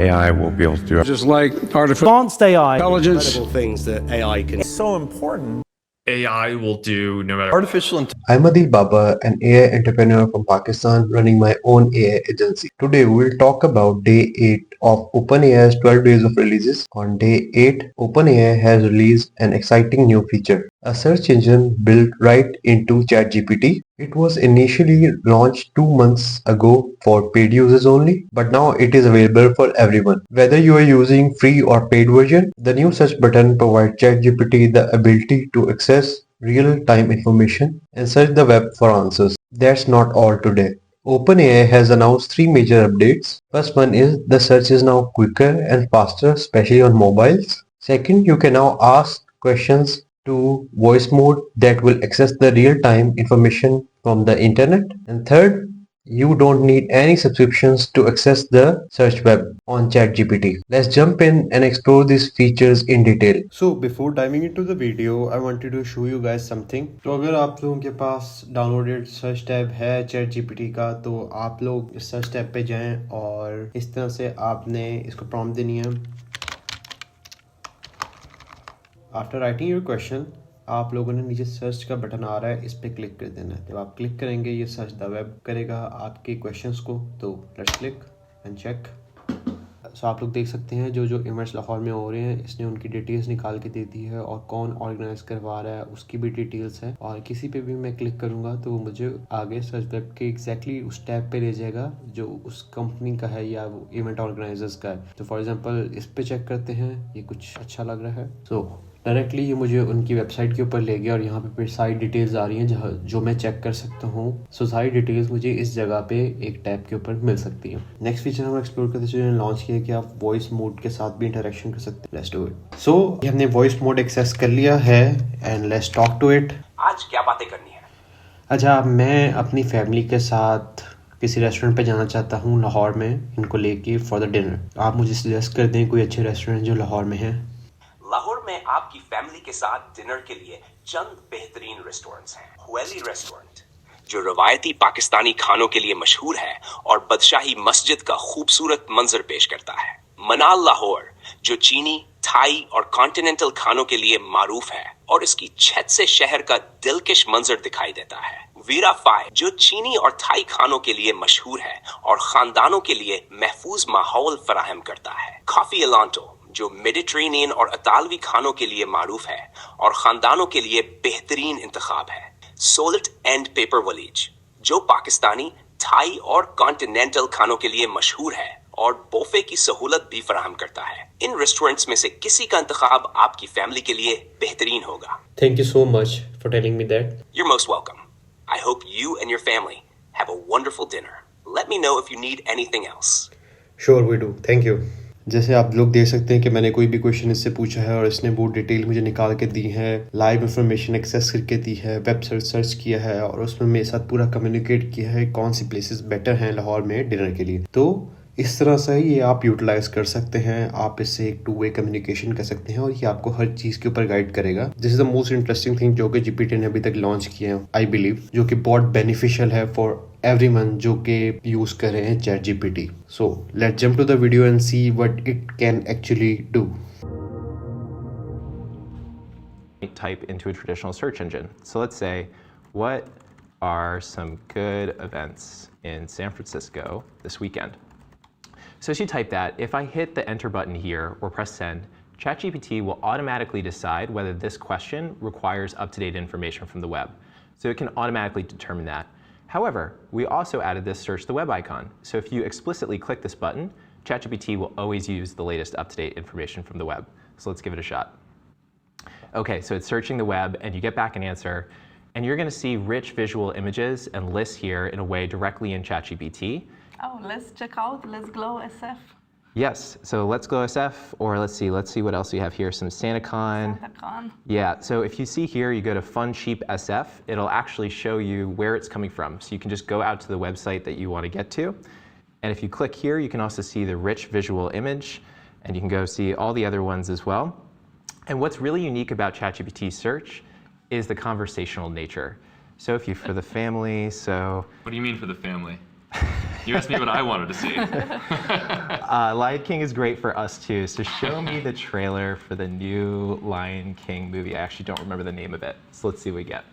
AI will be able to do. Just like artificial Advanced AI. intelligence. Incredible things that AI can. It's so important. AI will do no matter. Artificial intelligence. I'm Adeel Babar, an AI entrepreneur from Pakistan running my own AI agency. Today we'll talk about day 8 of OpenAI's 12 days of releases. On day 8, OpenAI has released an exciting new feature, a search engine built right into ChatGPT. It was initially launched 2 months ago for paid users only, but now it is available for everyone. Whether you are using free or paid version, the new search button provides ChatGPT the ability to access real-time information and search the web for answers. That's not all today. OpenAI has announced 3 major updates. First one is the search is now quicker and faster, especially on mobiles. Second, you can now ask questions to voice mode that will access the real-time information from the internet. And third, you don't need any subscriptions to access the search web on ChatGPT. Let's jump in and explore these features in detail. So before diving into the video, I wanted to show you guys something. तो अगर आप लोगों के पास downloaded search tab है ChatGPT का, तो आप लोग इस सर्च टैब पे जाएं और इस तरह से आपने इसको प्रॉम्प्ट देनी है. आफ्टर राइटिंग योर क्वेश्चन, आप लोगों ने नीचे सर्च का बटन आ रहा है, इस पे क्लिक कर देना है. जब आप क्लिक करेंगे ये सर्च द वेब करेगा आपके क्वेश्चंस को. तो लेट्स क्लिक एंड चेक. सो आप लोग देख सकते हैं जो इवेंट्स लाहौर में हो रहे हैं, इसने उनकी डिटेल्स निकाल के दे दी है और कौन ऑर्गेनाइज करवा रहा है उसकी भी डिटेल्स है. और किसी पे भी मैं क्लिक करूंगा तो मुझे आगे सर्च वेब के एग्जैक्टली उस टैब पे ले जाएगा जो उस कंपनी का है या वो इवेंट ऑर्गेनाइजर्स का है. तो फॉर एग्जांपल इस पे चेक करते हैं, ये कुछ अच्छा लग रहा है. सो डायरेक्टली ये मुझे उनकी वेबसाइट के ऊपर ले गया और यहाँ पे फिर सारी डिटेल्स आ रही हैं जो मैं चेक कर सकता हूँ. सो सारी डिटेल्स मुझे इस जगह पे एक टैब के ऊपर मिल सकती है. नेक्स्ट फीचर हम एक्सप्लोर करते हैं लॉन्च किया कि आप वॉइस मोड के साथ भी इंटरेक्शन कर सकते हैं. Let's do it. सो हमने वॉइस मोड एक्सेस कर लिया है and let's talk to it. आज क्या बातें करनी है? अच्छा, मैं अपनी फैमिली के साथ किसी रेस्टोरेंट पे जाना चाहता हूँ लाहौर में, इनको लेके फॉर द डिनर. आप मुझे सजेस्ट कर दें कोई अच्छे रेस्टोरेंट जो लाहौर में है. लाहौर में आपकी फैमिली के साथ डिनर के लिए चंद बेहतरीन रेस्टोरेंट्स हैं. हुएली रेस्टोरेंट जो रवायती पाकिस्तानी खानों के लिए मशहूर है और बदशाही मस्जिद का खूबसूरत मंजर पेश करता है. मनाल लाहौर जो चीनी, थाई और कॉन्टिनेंटल खानों के लिए मारूफ है और इसकी छत से शहर का दिलकश मंजर दिखाई देता है. वीरा फाई जो चीनी और थाई खानों के लिए मशहूर है और खानदानों के लिए महफूज माहौल फराहम करता है. कॉफी एलांटो जो मेडिटेरेनियन और इतालवी खानों के लिए मारूफ है और खानदानों के लिए बेहतरीन इंतखाब है. सोल्ट एंड पेपर वलीज जो पाकिस्तानी, थाई और कॉन्टिनेंटल खानों के लिए मशहूर है और बोफे की सहूलत भी फराहम करता है. इन रेस्टोरेंट्स में से किसी का इंतखाब आपकी फैमिली के लिए बेहतरीन होगा. Thank you so much for telling me that. You're most welcome. I hope you and your family have a wonderful dinner. Let me know if you need anything else. Sure we do. Thank you. जैसे आप लोग देख सकते हैं कि मैंने कोई भी क्वेश्चन इससे पूछा है और इसने वो डिटेल मुझे निकाल के दी है, लाइव इंफॉर्मेशन एक्सेस करके दी है, वेब सर्च किया है और उसमें मेरे साथ पूरा कम्युनिकेट किया है कौन सी प्लेसेस बेटर हैं लाहौर में डिनर के लिए. तो इस तरह से ये आप यूटिलाइज कर सकते हैं. आप इससे एक 2-वे कम्युनिकेशन कर सकते हैं और ये आपको हर चीज़ के ऊपर गाइड करेगा. This is the most interesting thing जो कि जीपीटी ने अभी तक लॉन्च किया है, आई बिलीव, जो कि बहुत बेनिफिशियल है फॉर everyone जो के यूज कर रहे हैं ChatGPT. So let's jump to the video and see what it can actually do. Type into a traditional search engine. So let's say, what are some good events in San Francisco this weekend? So as you type that, if I hit the enter button here or press send, ChatGPT will automatically decide whether this question requires up-to-date information from the web. So it can automatically determine that. However, we also added this search the web icon. So if you explicitly click this button, ChatGPT will always use the latest up-to-date information from the web. So let's give it a shot. Okay, so it's searching the web and you get back an answer and you're gonna see rich visual images and lists here in a way directly in ChatGPT. Oh, let's check out Let's Glow SF. Yes, so Let's Glow SF, or let's see what else we have here, some SantaCon. SantaCon. Yeah, so if you see here, you go to Fun Cheap SF, it'll actually show you where it's coming from. So you can just go out to the website that you want to get to. And if you click here, you can also see the rich visual image, and you can go see all the other ones as well. And what's really unique about ChatGPT's search is the conversational nature. So if you, for the family, so. What do you mean for the family? You asked me what I wanted to see. Lion King is great for us too. So show me the trailer for the new Lion King movie. I actually don't remember the name of it. So let's see what we get.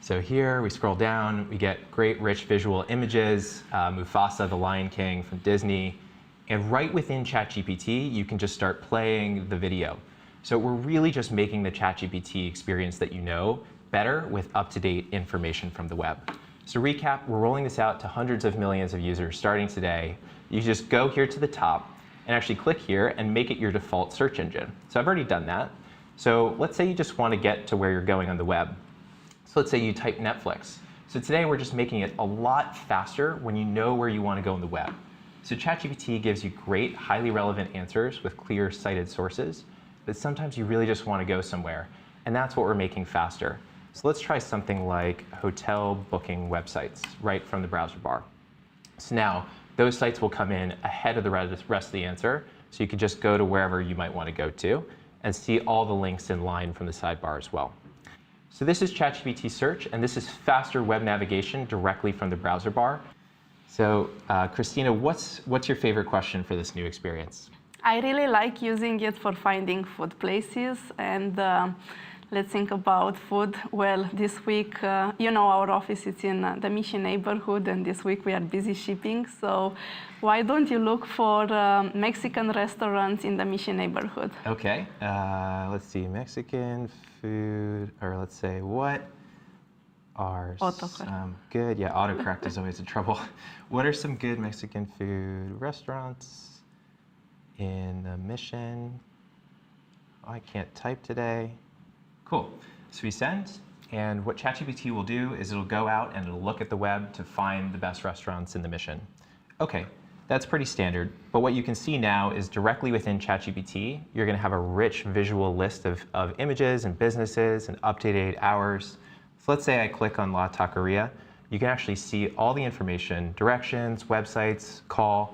So here we scroll down, we get great rich visual images, Mufasa, the Lion King from Disney. And right within ChatGPT, you can just start playing the video. So we're really just making the ChatGPT experience that you know better with up-to-date information from the web. So recap, we're rolling this out to hundreds of millions of users starting today. You just go here to the top and actually click here and make it your default search engine. So I've already done that. So let's say you just want to get to where you're going on the web. So let's say you type Netflix. So today we're just making it a lot faster when you know where you want to go on the web. So ChatGPT gives you great, highly relevant answers with clear cited sources, but sometimes you really just want to go somewhere, and that's what we're making faster. So let's try something like hotel booking websites right from the browser bar. So now those sites will come in ahead of the rest of the answer, so you can just go to wherever you might want to go to and see all the links in line from the sidebar as well. So this is ChatGPT Search, and this is faster web navigation directly from the browser bar. So Christina, what's your favorite question for this new experience? I really like using it for finding food places, and let's think about food. Well, this week, our office is in the Mission neighborhood, and this week we are busy shipping. So why don't you look for Mexican restaurants in the Mission neighborhood? Okay, let's see, Mexican food, or let's say, what are some good, autocorrect is always a trouble. What are some good Mexican food restaurants in the Mission? Oh, I can't type today. Cool, so we send, and what ChatGPT will do is it'll go out and it'll look at the web to find the best restaurants in the Mission. Okay, that's pretty standard, but what you can see now is directly within ChatGPT, you're gonna have a rich visual list of images and businesses and up-to-date hours. So let's say I click on La Taqueria, you can actually see all the information, directions, websites, call,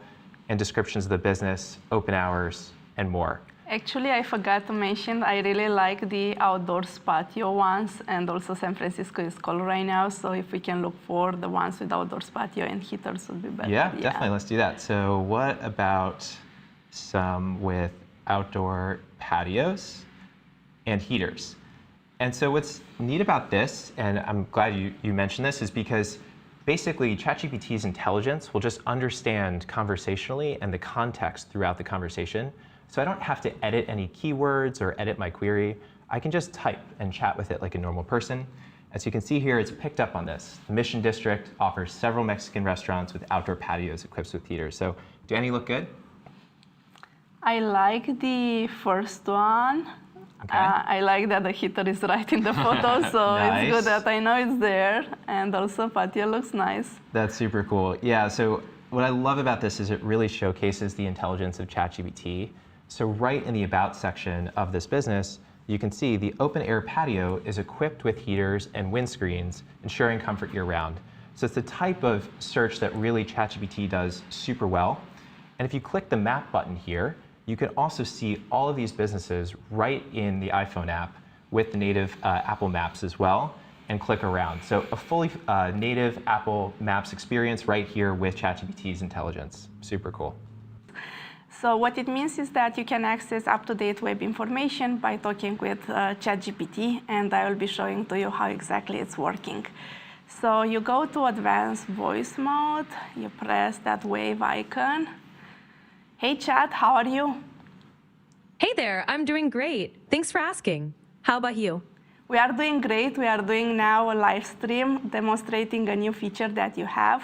and descriptions of the business, open hours, and more. Actually, I forgot to mention, I really like the outdoors patio ones, and also San Francisco is cold right now, so if we can look for the ones with outdoors patio and heaters would be better. Yeah, definitely, let's do that. So what about some with outdoor patios and heaters? And so what's neat about this, and I'm glad you mentioned this, is because basically ChatGPT's intelligence will just understand conversationally and the context throughout the conversation. So I don't have to edit any keywords or edit my query. I can just type and chat with it like a normal person. As you can see here, it's picked up on this. The Mission District offers several Mexican restaurants with outdoor patios equipped with heaters. So do any look good? I like the first one. Okay. I like that the heater is right in the photo, so Nice. it's good that I know it's there. And also patio looks nice. That's super cool. Yeah, so what I love about this is it really showcases the intelligence of ChatGPT. So right in the About section of this business, you can see the open-air patio is equipped with heaters and windscreens, ensuring comfort year-round. So it's the type of search that really ChatGPT does super well. And if you click the map button here, you can also see all of these businesses right in the iPhone app with the native Apple Maps as well, and click around. So a fully native Apple Maps experience right here with ChatGPT's intelligence. Super cool. So what it means is that you can access up-to-date web information by talking with ChatGPT, and I will be showing to you how exactly it's working. So you go to advanced voice mode, you press that wave icon. Hey Chat, how are you? Hey there, I'm doing great. Thanks for asking. How about you? We are doing great. We are doing now a live stream demonstrating a new feature that you have.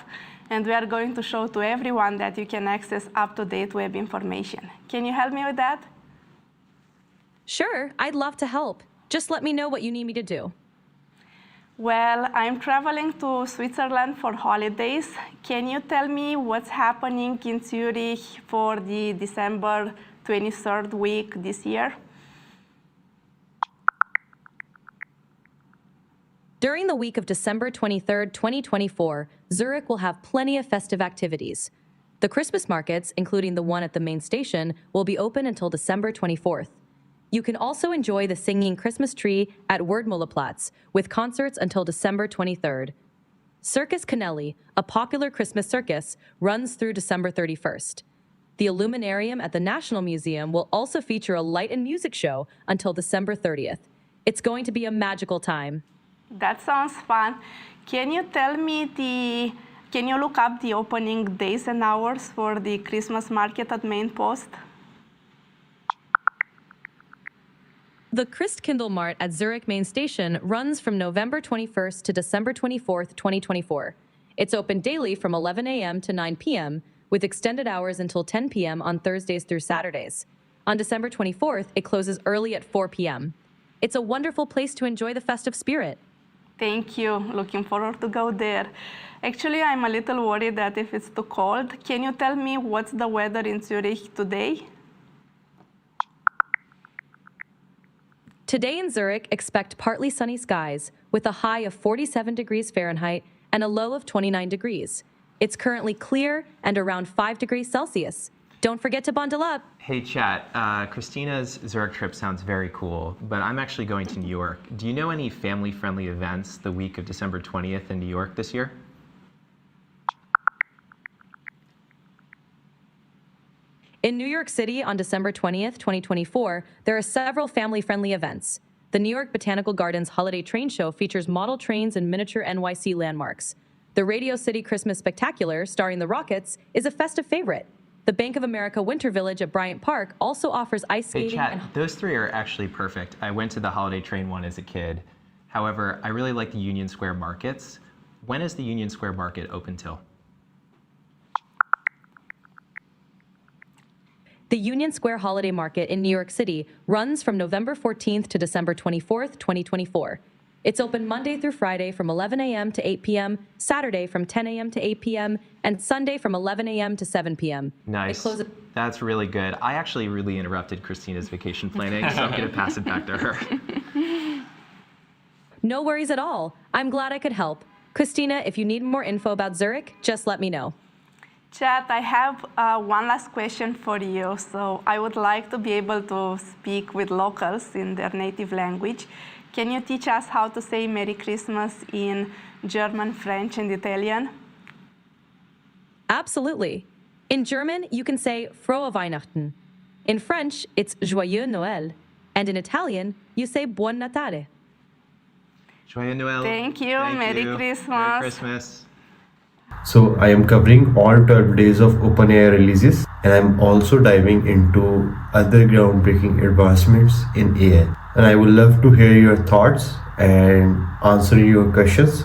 And we are going to show to everyone that you can access up-to-date web information. Can you help me with that? Sure, I'd love to help. Just let me know what you need me to do. Well, I'm traveling to Switzerland for holidays. Can you tell me what's happening in Zurich for the December 23rd week this year? During the week of December 23rd, 2024, Zurich will have plenty of festive activities. The Christmas markets, including the one at the main station, will be open until December 24th. You can also enjoy the singing Christmas tree at Wordmulleplatz with concerts until December 23rd. Circus Canelli, a popular Christmas circus, runs through December 31st. The Illuminarium at the National Museum will also feature a light and music show until December 30th. It's going to be a magical time. That sounds fun. Can you look up the opening days and hours for the Christmas market at Main Post? The Christkindlmarkt at Zurich Main Station runs from November 21st to December 24th, 2024. It's open daily from 11 a.m. to 9 p.m., with extended hours until 10 p.m. on Thursdays through Saturdays. On December 24th, it closes early at 4 p.m. It's a wonderful place to enjoy the festive spirit. Thank you. Looking forward to go there. Actually, I'm a little worried that if it's too cold, can you tell me what's the weather in Zurich today? Today in Zurich, expect partly sunny skies with a high of 47 degrees Fahrenheit and a low of 29 degrees. It's currently clear and around 5 degrees Celsius. Don't forget to bundle up. Hey, chat. Christina's Zurich trip sounds very cool, but I'm actually going to New York. Do you know any family-friendly events the week of December 20th in New York this year? In New York City on December 20th, 2024, there are several family-friendly events. The New York Botanical Gardens Holiday Train Show features model trains and miniature NYC landmarks. The Radio City Christmas Spectacular, starring the Rockets, is a festive favorite. The Bank of America Winter Village at Bryant Park also offers ice Hey, skating chat. and... Those three are actually perfect. I went to the holiday train one as a kid. However, I really like the Union Square markets. When is the Union Square market open till? The Union Square Holiday Market in New York City runs from November 14th to December 24th, 2024. It's open Monday through Friday from 11 a.m. to 8 p.m., Saturday from 10 a.m. to 8 p.m., and Sunday from 11 a.m. to 7 p.m. Nice. That's really good. I actually really interrupted Christina's vacation planning, so I'm going to pass it back to her. No worries at all. I'm glad I could help. Christina, if you need more info about Zurich, just let me know. Chat, I have one last question for you. So I would like to be able to speak with locals in their native language. Can you teach us how to say Merry Christmas in German, French, and Italian? Absolutely. In German, you can say Frohe Weihnachten. In French, it's Joyeux Noël. And in Italian, you say Buon Natale. Joyeux Noël. Thank you. Merry Christmas. Merry Christmas. So I am covering all 12 days of OpenAI releases, and I'm also diving into other groundbreaking advancements in AI. And I would love to hear your thoughts and answer your questions.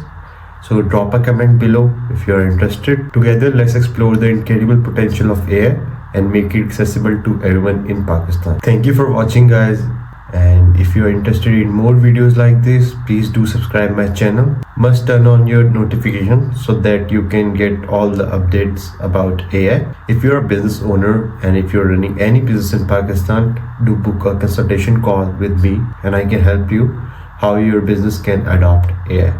So drop a comment below if you're interested. Together, let's explore the incredible potential of AI and make it accessible to everyone in Pakistan. Thank you for watching, guys. And if you are interested in more videos like this, please do subscribe my channel. Must turn on your notification so that you can get all the updates about AI. If you're a business owner and if you're running any business in Pakistan, do book a consultation call with me and I can help you how your business can adopt AI.